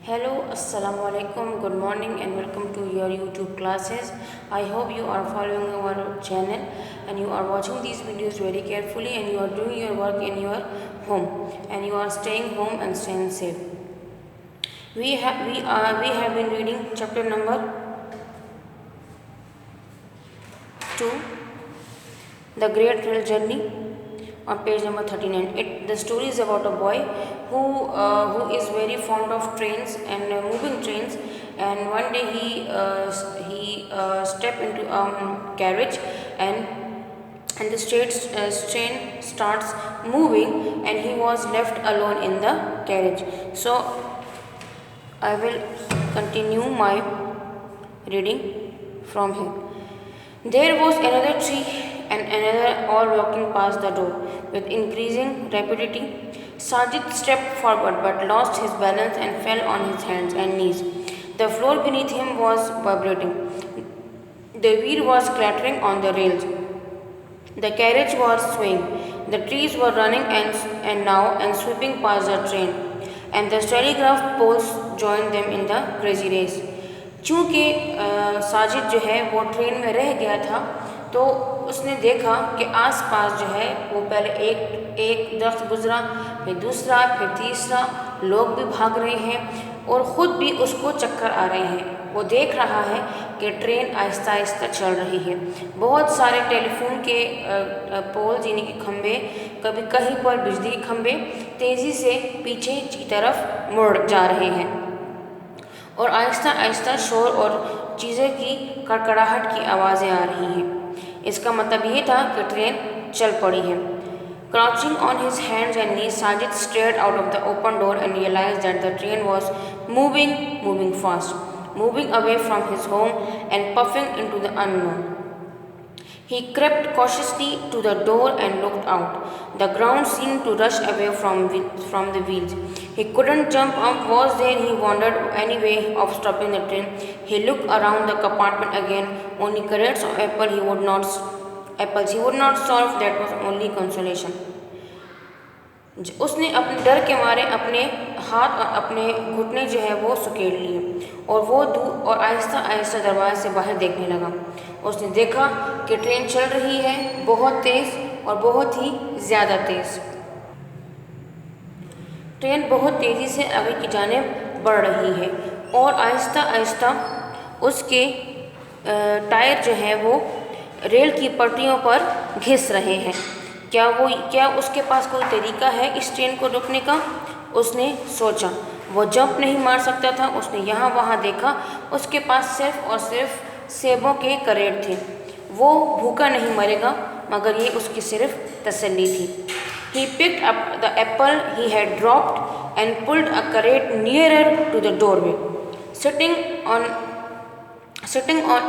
Hello, Assalamu alaikum, good morning, and welcome to your YouTube classes. I hope you are following our channel and you are watching these videos very carefully and you are doing your work in your home and you are staying home and staying safe. We have been reading chapter number 2, The Great Rail Journey, on page number 39. The story is about a boy who is very fond of trains and moving trains, and one day he stepped into a carriage, and the train starts moving and he was left alone in the carriage. So I will continue my reading from here. There was another tree and another, all walking past the door with increasing rapidity. Sajid stepped forward but lost his balance and fell on his hands and knees. The floor beneath him was vibrating. The wheel was clattering on the rails. The carriage was swaying. The trees were running and sweeping past the train, and the telegraph poles joined them in the crazy race. चूँकि साजिद जो है वो train में रह गया था, तो उसने देखा कि आसपास जो है वो पहले एक दरख्त गुजरा, फिर दूसरा, फिर तीसरा, लोग भी भाग रहे हैं और ख़ुद भी उसको चक्कर आ रहे हैं। वो देख रहा है कि ट्रेन आहिस्ता आहिस्ता चल रही है। बहुत सारे टेलीफोन के पोल्स यानी कि खंभे, कभी कहीं पर बिजली के खंभे तेज़ी से पीछे की तरफ मुड़ जा रहे हैं और आहिस्ता आहिस्ता शोर और चीज़ों की कड़कड़ाहट की आवाज़ें आ रही हैं। इसका मतलब ये था कि ट्रेन चल पड़ी है। Crouching on his hands and knees, Sajid stared out of the open door and realized that the train was moving fast, moving away from his home and puffing into the unknown. He crept cautiously to the door and looked out. The ground seemed to rush away from the wheels. He couldn't jump up. Was there, he wondered, any way of stopping the train? He looked around the compartment again. Only crates of apples. He would not solve. That was only consolation. उसने अपने डर के मारे अपने हाथ और अपने घुटने जो है वो सुकेड़ लिए और वो दूर और आहिस्ता आहिस्ता दरवाजे से बाहर देखने लगा। उसने देखा कि ट्रेन चल रही है, बहुत तेज़ और बहुत ही ज़्यादा तेज़। ट्रेन बहुत तेज़ी से आगे की जानिब बढ़ रही है और आहिस्ता आहिस्ता उसके टायर जो है वो रेल की पटरियों पर घिस रहे हैं। क्या उसके पास कोई तरीका है इस ट्रेन को रोकने का? उसने सोचा। वो जंप नहीं मार सकता था। उसने यहाँ वहाँ देखा। उसके पास सिर्फ और सिर्फ सेबों के करेट थे। वो भूखा नहीं मरेगा, मगर ये उसकी सिर्फ तसल्ली थी। He picked up the apple he had dropped and pulled a crate nearer to the doorway. Sitting on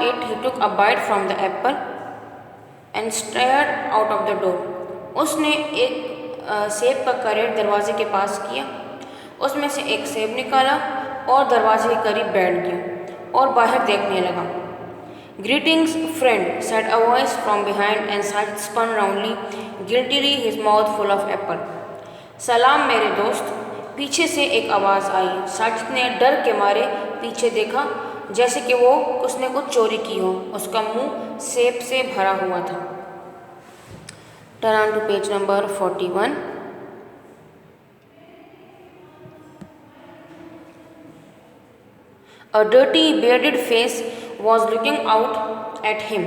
it, he took a bite from the apple and stared out of the door. उसने एक सेब का crate दरवाजे के पास किया, उसमें से एक सेब निकाला और दरवाजे के करीब बैठ गया और बाहर देखने लगा। Greetings, friend, said a voice from behind, and Sajid spun roundly, guiltily, his mouth full of apple. सलाम मेरे दोस्त, पीछे से एक आवाज़ आई। साजिद ने डर के मारे पीछे देखा, जैसे कि वो उसने कुछ चोरी की हो। उसका मुंह सेब से भरा हुआ था। Turn on to page number 41. A dirty, bearded face was looking out at him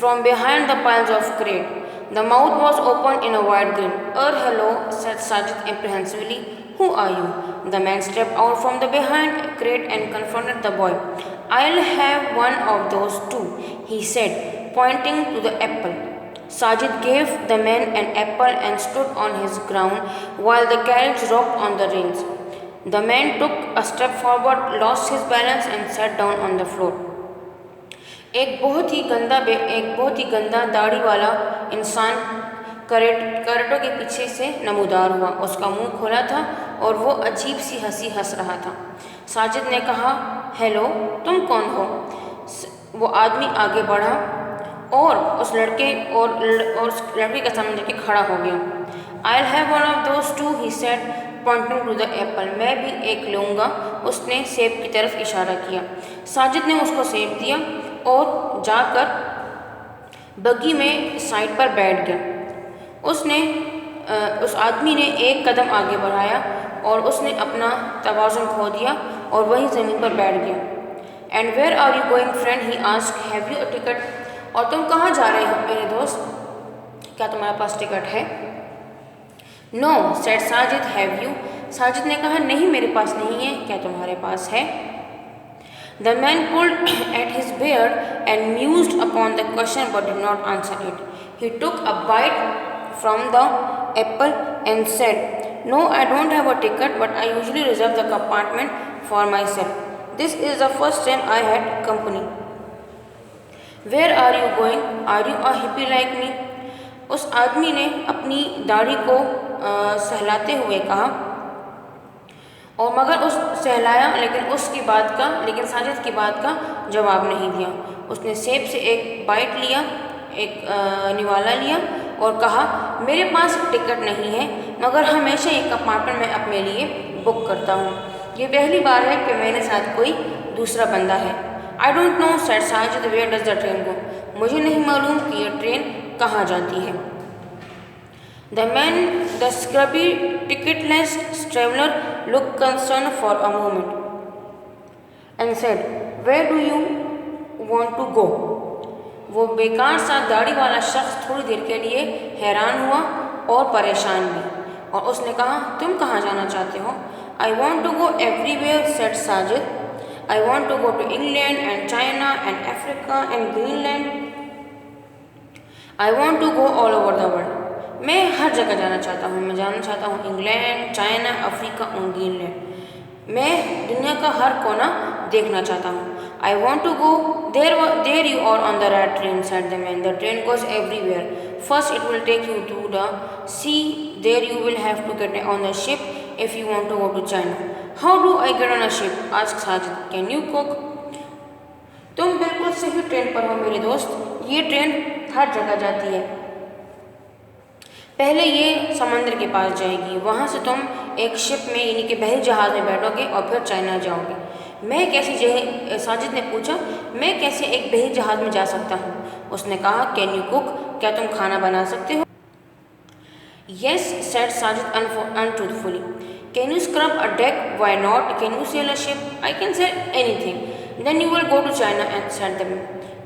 from behind the piles of crate. The mouth was open in a wide grin. Hello, said Sajid apprehensively. Who are you? The man stepped out from the behind crate and confronted the boy. I'll have one of those too, he said, pointing to the apple. Sajid gave the man an apple and stood on his ground while the carriage rocked on the rails. The man took a step forward, lost his balance and sat down on the floor. एक बहुत ही गंदा दाढ़ी वाला इंसान करेटों के पीछे से नमूदार हुआ। उसका मुंह खोला था और वो अजीब सी हंसी हंस रहा था। साजिद ने कहा, हेलो, तुम कौन हो? वो आदमी आगे बढ़ा और उस लड़के के सामने जाके खड़ा हो गया। I'll have one of those too, he said, pointing to the apple, मैं भी एक लूँगा। उसने सेब की तरफ इशारा किया। साजिद ने उसको सेब दिया और जाकर बग्गी में साइड पर बैठ गया। उस आदमी ने एक कदम आगे बढ़ाया और उसने अपना तवाज़ुन खो दिया और वहीं ज़मीन पर बैठ गया। And where are you going friend, he asked, have you a ticket, और तुम कहाँ जा रहे हो मेरे दोस्त, क्या तुम्हारे पास टिकट है? No said Sajid, have you, Sajid ने कहा नहीं मेरे पास नहीं है, क्या तुम्हारे पास है? The man pulled at his beard and mused upon the question but did not answer it. He took a bite from the apple and said, no, I don't have a ticket, but I usually reserve the compartment for myself. This is the first time I had company. Where are you going? Are you a hippie like me? उस आदमी ने अपनी दाढ़ी को सहलाते हुए कहा, और मगर उस सहलाया लेकिन साजिद की बात का जवाब नहीं दिया। उसने सेब से एक बाइट लिया, एक निवाला लिया और कहा, मेरे पास टिकट नहीं है, मगर हमेशा एक कंपार्टमेंट मैं अपने लिए बुक करता हूँ। ये पहली बार है कि मेरे साथ कोई दूसरा बंदा है। I don't know said Sajid, where does the train go, मुझे नहीं मालूम कि यह ट्रेन कहाँ जाती है। The scrubby ticketless traveler looked concerned for a moment and said, where do you want to go? वो बेकार सा दाढ़ी वाला शख्स थोड़ी देर के लिए हैरान हुआ और परेशान भी, और उसने कहा, तुम कहाँ जाना चाहते हो? I want to go everywhere said Sajid, I want to go to England and China and Africa and Greenland, I want to go all over the world. मैं हर जगह जाना चाहता हूँ, मैं जाना चाहता हूँ इंग्लैंड, चाइना, अफ्रीका और ग्रीनलैंड। मैं दुनिया का हर कोना देखना चाहता हूँ। I want to go there you are on the right train, said the man. The train goes everywhere. First it will take you to the sea. There you will have to get on the ship if you want to go to China. How do I get on a ship? asked Sajid. Can you cook? तुम बिल्कुल सही train पर हो मेरे दोस्त, ये train हर जगह जाती है। पहले ये समंदर के पास जाएगी, वहाँ से तुम एक शिप में यानी कि बहरी जहाज़ में बैठोगे और फिर चाइना जाओगे। मैं कैसे, साजिद ने पूछा, मैं कैसे एक बहरी जहाज़ में जा सकता हूँ? उसने कहा, कैन यू कुक, क्या तुम खाना बना सकते हो? Yes said Sajid untruthfully. Can you scrub a deck, why not? Can you sell a ship? I can sell anything. Then you will go to China and said them.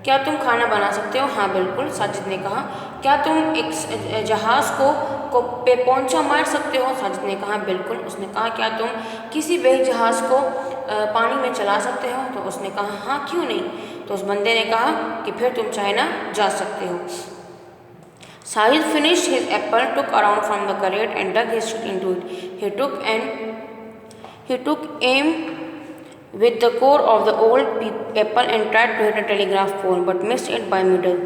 क्या तुम खाना बना सकते हो? हाँ बिल्कुल, साजिद ने कहा। क्या तुम एक जहाज़ को पे पोंछा मार सकते हो? साजिद ने कहा बिल्कुल। उसने कहा, क्या तुम किसी बहरी जहाज़ को पानी में चला सकते हो? तो उसने कहा, हाँ क्यों नहीं। तो उस बंदे ने कहा कि फिर तुम चाइना जा सकते हो। Sajid finished his apple, took around from the crate and dug his shit into it. He took aim with the core of the old apple and tried to hit a telegraph pole, but missed it by middle.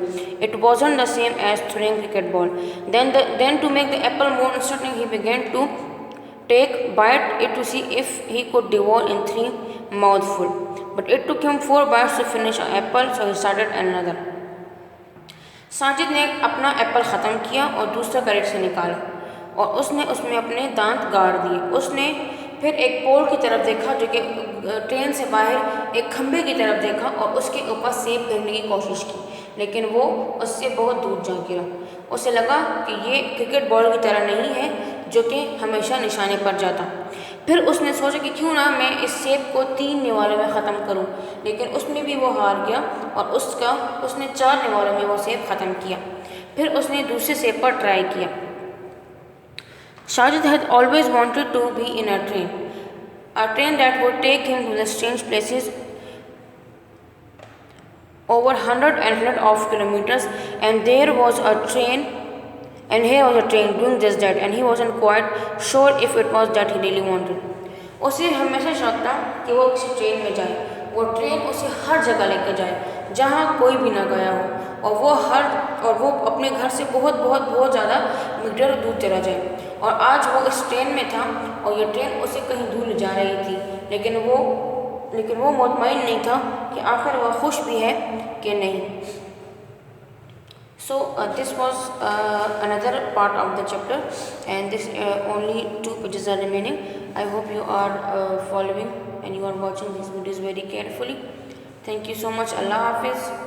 It wasn't the same as throwing cricket ball. Then to make the apple more interesting, he began to bite it to see if he could devour in 3 mouthfuls. But it took him 4 bites to finish an apple, so he started another. Sajid ने अपना Apple ख़त्म किया और दूसरा carat से निकाला और उसने उसमें अपने दांत गाड़ दिए। उसने फिर एक पोल की तरफ देखा जो कि ट्रेन से बाहर एक खंभे की तरफ देखा और उसके ऊपर सेब फेंकने की कोशिश की, लेकिन वो उससे बहुत दूर जा गिरा। उसे लगा कि ये क्रिकेट बॉल की तरह नहीं है जो कि हमेशा निशाने पर जाता। फिर उसने सोचा कि क्यों ना मैं इस सेब को 3 निवालों में ख़त्म करूं, लेकिन उसमें भी वो हार गया और उसने 4 निवालों में वो सेब ख़त्म किया। फिर उसने दूसरे सेब पर ट्राई किया। Sajid had always wanted to be in a train that would take him to the strange places over hundreds of kilometers, and here was a train doing just that, and he wasn't quite sure if it was that he really wanted. उसे हमेशा शौक था कि वो किसी train में जाए, वो ट्रेन उसे हर जगह लेकर जाए जहाँ कोई भी ना गया हो, और वो अपने घर से बहुत ज़्यादा मीटर दूर चला जाए। और आज वो इस ट्रेन में था और ये ट्रेन उसे कहीं दूर ले जा रही थी, लेकिन वो मुतमईन नहीं था कि आखिर वह खुश भी है कि नहीं। So this was another part of the chapter, and this only 2 pages are remaining. I hope you are following and you are watching these videos very carefully. Thank you so much. Allah Hafiz.